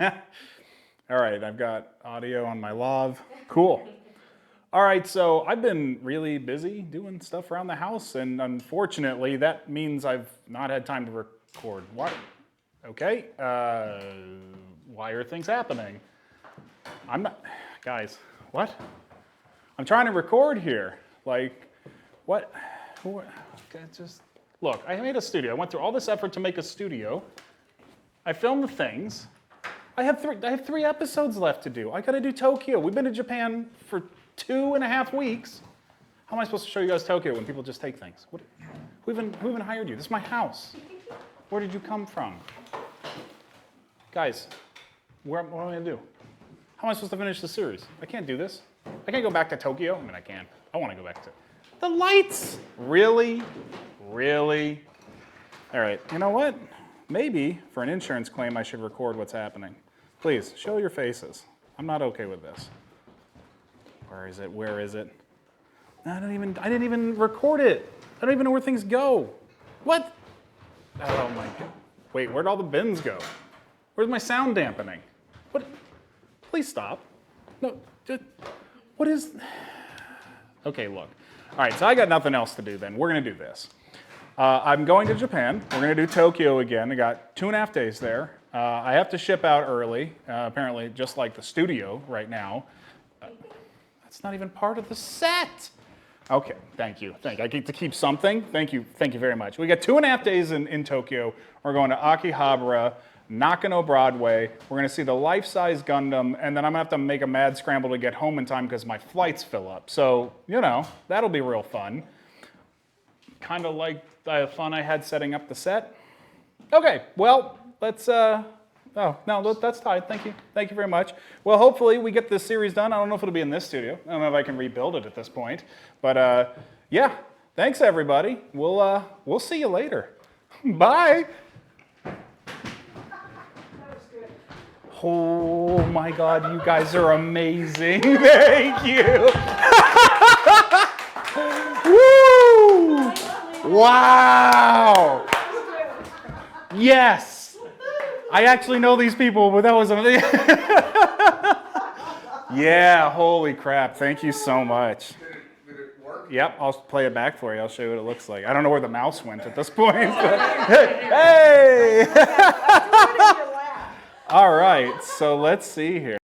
All right, I've got audio on my lav. Cool. All right, so I've been really busy doing stuff around the house, and unfortunately, that means I've not had time to record. What? Okay. Why are things happening? I'm not, guys, what? I'm trying to record here. Like, what? Just, look, I made a studio. I went through all this effort to make a studio. I filmed the things. I have three episodes left to do. I gotta do Tokyo. We've been to Japan for 2.5 weeks. How am I supposed to show you guys Tokyo when people just take things? Who even hired you? This is my house. Where did you come from? Guys, what am I gonna do? How am I supposed to finish the series? I can't do this. I can't go back to Tokyo. I mean, I can. I wanna go back to the lights. Really? Really? All right, you know what? Maybe for an insurance claim, I should record what's happening. Please, show your faces. I'm not okay with this. Where is it? Where is it? I didn't even record it. I don't even know where things go. What? Oh my God. Wait, where'd all the bins go? Where's my sound dampening? What? Please stop. No, what is? Okay, look. All right, so I got nothing else to do then. We're gonna do this. I'm going to Japan. We're going to do Tokyo again. I got 2.5 days there. I have to ship out early, apparently, just like the studio right now. That's not even part of the set. Okay, thank you. I get to keep something. Thank you very much. We got 2.5 days in Tokyo. We're going to Akihabara, Nakano Broadway. We're going to see the life-size Gundam, and then I'm going to have to make a mad scramble to get home in time because my flights fill up. So, you know, that'll be real fun. Kind of like the fun I had setting up the set. Okay, well, let's, oh, no, that's tied. Thank you very much. Well, hopefully we get this series done. I don't know if it'll be in this studio. I don't know if I can rebuild it at this point. But yeah, thanks everybody. We'll see you later. Bye. Oh my God, you guys are amazing. Thank you. Woo! Wow! Yes! I actually know these people, but that was amazing. Yeah, holy crap. Thank you so much. Did it work? Yep, I'll play it back for you. I'll show you what it looks like. I don't know where the mouse went at this point. Hey! All right, so let's see here.